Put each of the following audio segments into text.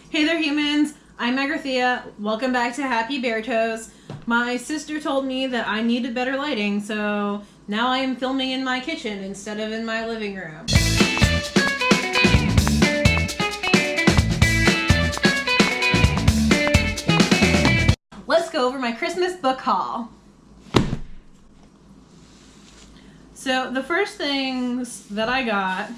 Hey there, humans! I'm Agrathea. Welcome back to Happy Bear Toes. My sister told me that I needed better lighting, so now I am filming in my kitchen instead of in my living room. Let's go over my Christmas book haul. So the first things that I got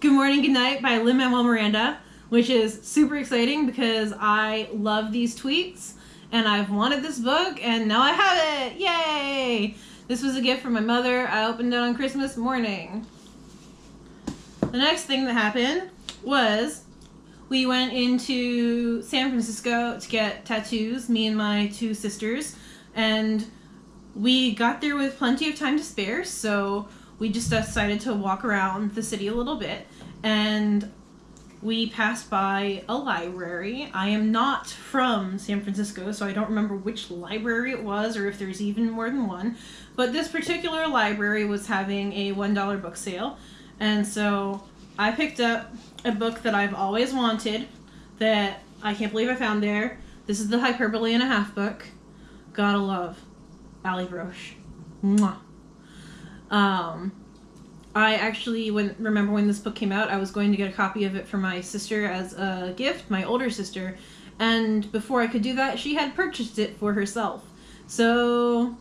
Good Morning, Good Night by Lin-Manuel Miranda, which is super exciting because I love these tweets and I've wanted this book and now I have it! Yay! This was a gift from my mother. I opened it on Christmas morning. The next thing that happened was we went into San Francisco to get tattoos, me and my two sisters, and we got there with plenty of time to spare, so we just decided to walk around the city a little bit, and we passed by a library. I am not from San Francisco, so I don't remember which library it was or if there's even more than one, but this particular library was having a $1 book sale, and so I picked up a book that I've always wanted that I can't believe I found there. This is the Hyperbole and a Half book. Gotta love Ali Broche. Mwah. I actually remember when this book came out, I was going to get a copy of it for my sister as a gift, my older sister, and before I could do that, she had purchased it for herself. So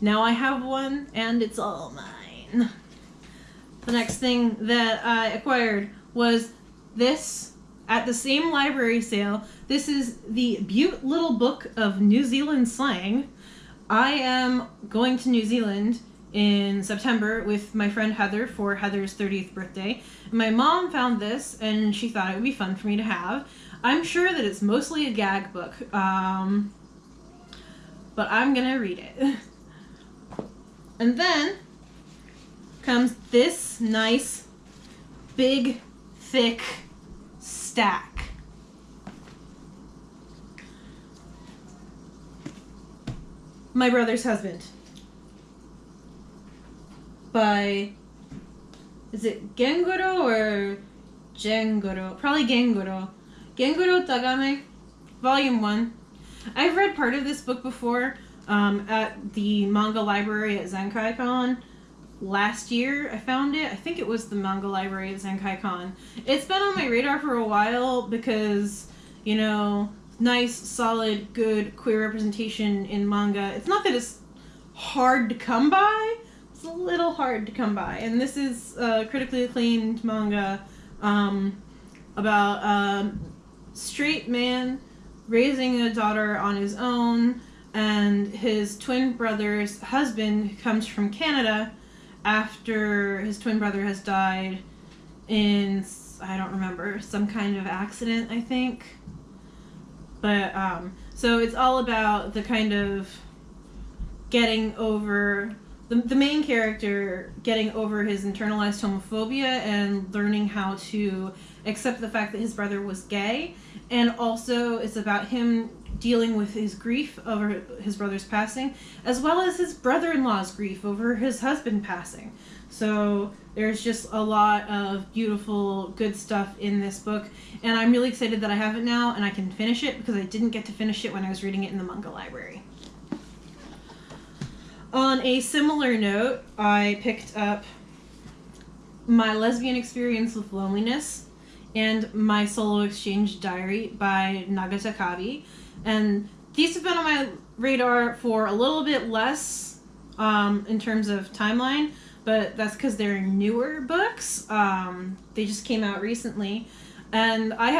now I have one, and it's all mine. The next thing that I acquired was this at the same library sale. This is the Butte Little Book of New Zealand Slang. I am going to New Zealand in September with my friend Heather for Heather's 30th birthday. My mom found this and she thought it would be fun for me to have. I'm sure that it's mostly a gag book, but I'm gonna read it. And then comes this nice, big, thick stack. My Brother's Husband by, is it Gengoro or Jengoro? Probably Gengoro. Gengoro Tagame, Volume 1. I've read part of this book before at the manga library at Zenkai-Con. Last year I found it. I think it was the manga library at Zenkai-Con. It's been on my radar for a while because, you know, nice, solid, good queer representation in manga. It's not that it's hard to come by. It's a little hard to come by. And this is a critically acclaimed manga about a straight man raising a daughter on his own, and his twin brother's husband comes from Canada after his twin brother has died in, I don't remember, some kind of accident, I think. But, so it's all about the kind of getting over, the main character getting over his internalized homophobia and learning how to accept the fact that his brother was gay. And also it's about him dealing with his grief over his brother's passing, as well as his brother-in-law's grief over his husband passing. So there's just a lot of beautiful, good stuff in this book, and I'm really excited that I have it now and I can finish it because I didn't get to finish it when I was reading it in the manga library. On a similar note, I picked up My Lesbian Experience with Loneliness and My Solo Exchange Diary by Nagata Kabi. And these have been on my radar for a little bit less in terms of timeline, but that's because they're newer books. They just came out recently, and I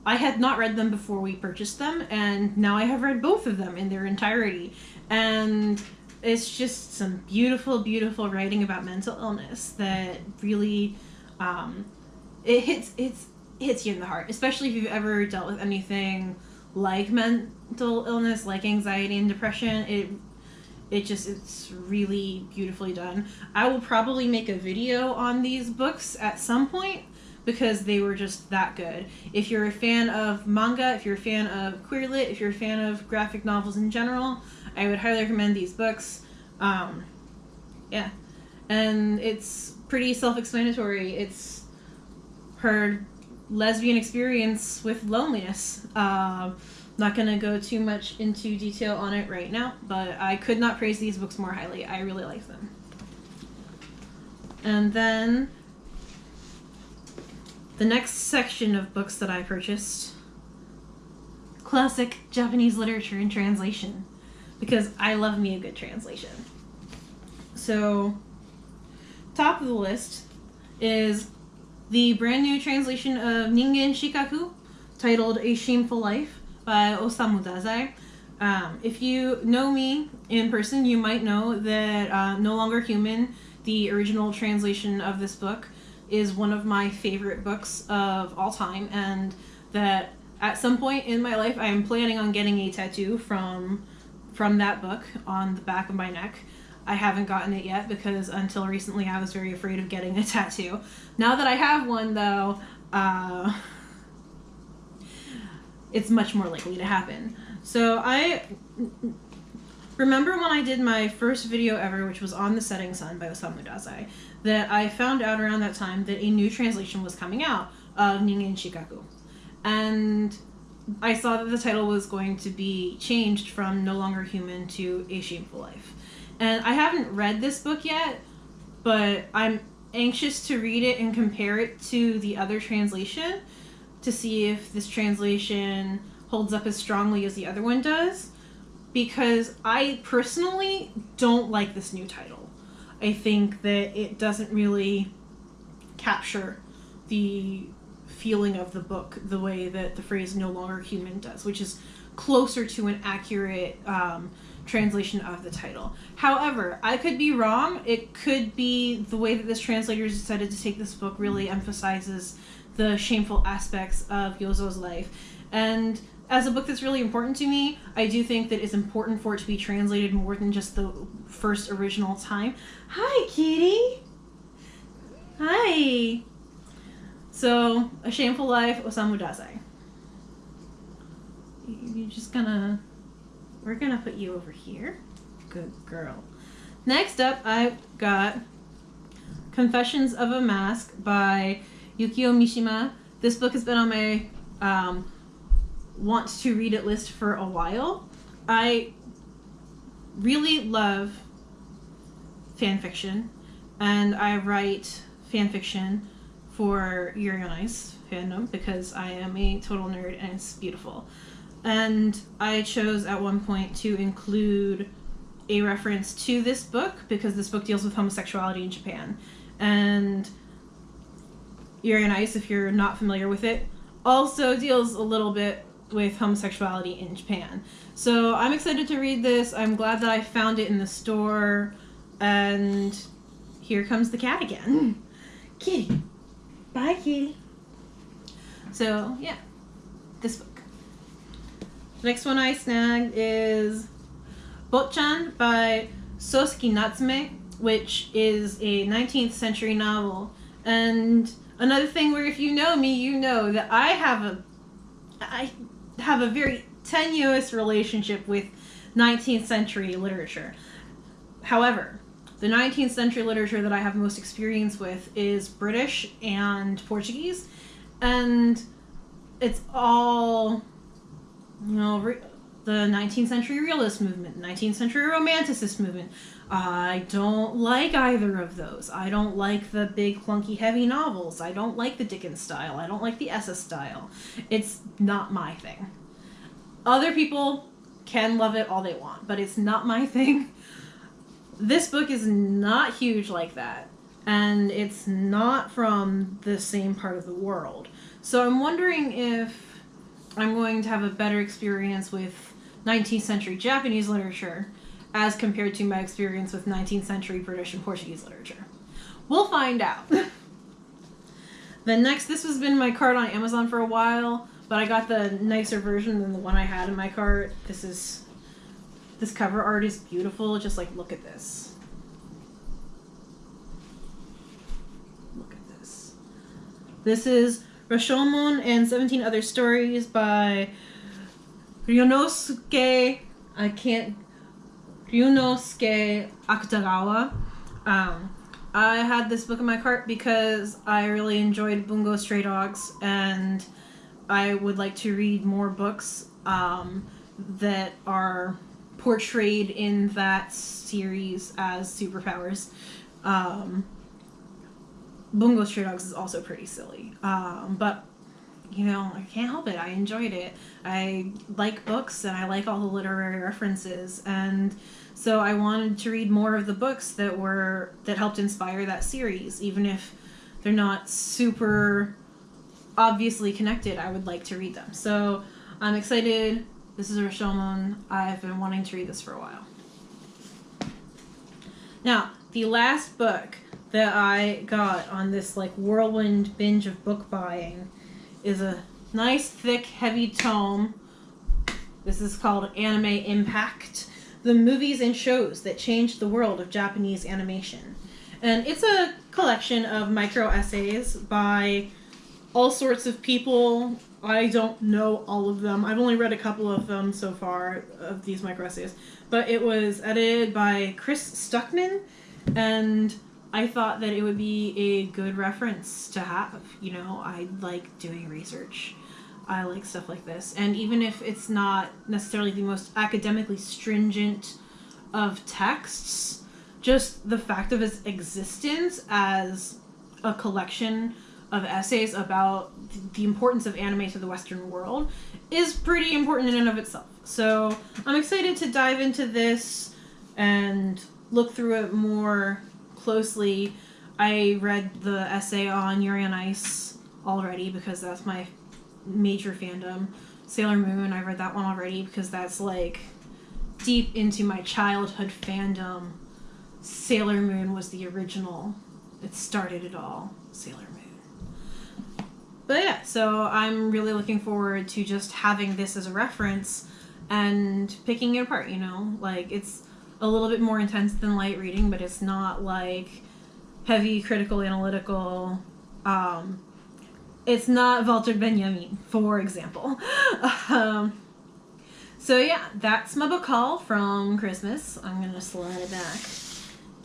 had not read them before we purchased them, and now I have read both of them in their entirety. And it's just some beautiful, beautiful writing about mental illness that really it hits you in the heart, especially if you've ever dealt with anything like mental illness, like anxiety and depression. It's really beautifully done. I will probably make a video on these books at some point because they were just that good. If you're a fan of manga, if you're a fan of queer lit, if you're a fan of graphic novels in general, I would highly recommend these books. Yeah. And it's pretty self-explanatory. It's her lesbian experience with loneliness. Not going to go too much into detail on it right now, but I could not praise these books more highly. I really like them. And then the next section of books that I purchased, classic Japanese literature in translation, because I love me a good translation. So, top of the list is the brand new translation of Ningen Shikaku, titled A Shameful Life by Osamu Dazai. If you know me in person, you might know that No Longer Human, the original translation of this book, is one of my favorite books of all time, and that at some point in my life I am planning on getting a tattoo from that book on the back of my neck. I haven't gotten it yet because until recently I was very afraid of getting a tattoo. Now that I have one, though, it's much more likely to happen. So I remember when I did my first video ever, which was on The Setting Sun by Osamu Dazai, that I found out around that time that a new translation was coming out of Ningen Shikaku. And I saw that the title was going to be changed from No Longer Human to A Shameful Life. And I haven't read this book yet, but I'm anxious to read it and compare it to the other translation to see if this translation holds up as strongly as the other one does, because I personally don't like this new title. I think that it doesn't really capture the feeling of the book the way that the phrase No Longer Human does, which is closer to an accurate translation of the title. However, I could be wrong. It could be the way that this translator decided to take this book really emphasizes the shameful aspects of Yozo's life. And as a book that's really important to me, I do think that it's important for it to be translated more than just the first original time. Hi, kitty! Hi! So, A Shameful Life, Osamu Dazai. You're just gonna... We're gonna put you over here. Good girl. Next up, I've got Confessions of a Mask by Yukio Mishima. This book has been on my want to read it list for a while. I really love fan fiction, and I write fan fiction for Yuri on Ice fandom because I am a total nerd and it's beautiful. And I chose at one point to include a reference to this book because this book deals with homosexuality in Japan. And Yuri on Ice, if you're not familiar with it, also deals a little bit with homosexuality in Japan. So I'm excited to read this. I'm glad that I found it in the store. And here comes the cat again. Kitty. Bye, kitty. So, yeah. This book. The next one I snagged is Botchan by Soseki Natsume, which is a 19th century novel. And another thing where if you know me, you know that I have a very tenuous relationship with 19th century literature. However, the 19th century literature that I have most experience with is British and Portuguese, and it's all, you know, the 19th century realist movement, 19th century romanticist movement. I don't like either of those. I don't like the big, clunky, heavy novels. I don't like the Dickens style. I don't like the Essa style. It's not my thing. Other people can love it all they want, but it's not my thing. This book is not huge like that, and it's not from the same part of the world. So I'm wondering if I'm going to have a better experience with 19th century Japanese literature as compared to my experience with 19th century British and Portuguese literature. We'll find out. Then next, this has been in my cart on Amazon for a while, but I got the nicer version than the one I had in my cart. This cover art is beautiful. Just like, look at this. Look at this. This is Rashomon and 17 Other Stories by Ryunosuke Ryunosuke Akutagawa. I had this book in my cart because I really enjoyed Bungo Stray Dogs, and I would like to read more books that are portrayed in that series as superpowers. Bungo Stray Dogs is also pretty silly, but you know, I can't help it. I enjoyed it. I like books and I like all the literary references, and so I wanted to read more of the books that helped inspire that series, even if they're not super obviously connected. I would like to read them. So I'm excited. This is Rashomon. I've been wanting to read this for a while. Now, the last book that I got on this like whirlwind binge of book buying is a nice, thick, heavy tome. This is called Anime Impact: The Movies and Shows That Changed the World of Japanese Animation. And it's a collection of micro essays by all sorts of people. I don't know all of them. I've only read a couple of them so far, of these micro essays. But it was edited by Chris Stuckman, and I thought that it would be a good reference to have. You know, I like doing research. I like stuff like this. And even if it's not necessarily the most academically stringent of texts, just the fact of its existence as a collection of essays about the importance of anime to the Western world is pretty important in and of itself. So I'm excited to dive into this and look through it more closely. I read the essay on Yuri on Ice already because that's my major fandom. Sailor Moon, I read that one already because that's like deep into my childhood fandom. Sailor Moon was the original. It started it all. Sailor Moon. But yeah, so I'm really looking forward to just having this as a reference and picking it apart, you know? Like, it's a little bit more intense than light reading, but it's not like heavy critical analytical. It's not Walter Benjamin, for example. So yeah, that's my book haul from Christmas. I'm going to slide it back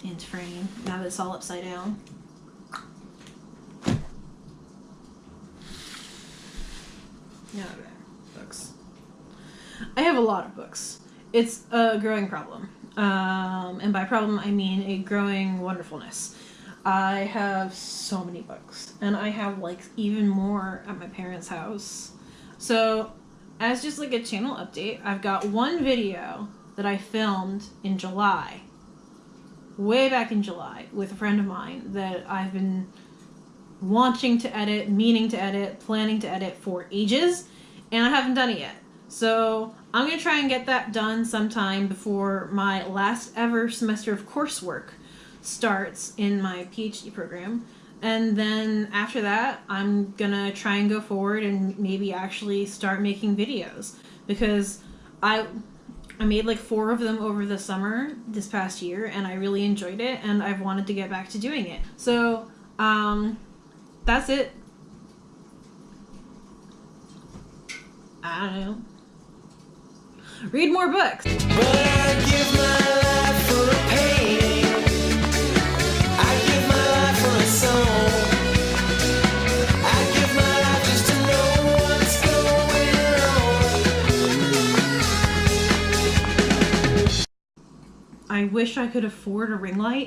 into frame now that it's all upside down. Yeah, okay. Books. I have a lot of books. It's a growing problem. And by problem, I mean a growing wonderfulness. I have so many books. And I have, like, even more at my parents' house. So, as just, like, a channel update, I've got one video that I filmed in July. Way back in July, with a friend of mine that I've been wanting to edit, meaning to edit, planning to edit for ages, and I haven't done it yet. So I'm going to try and get that done sometime before my last ever semester of coursework starts in my PhD program. And then after that, I'm going to try and go forward and maybe actually start making videos. Because I made like 4 of them over the summer this past year, and I really enjoyed it, and I've wanted to get back to doing it. So, that's it. I don't know. Read more books. But I give my life for a painting. I give my life for a song. I give my life just to know what's going on. I wish I could afford a ring light,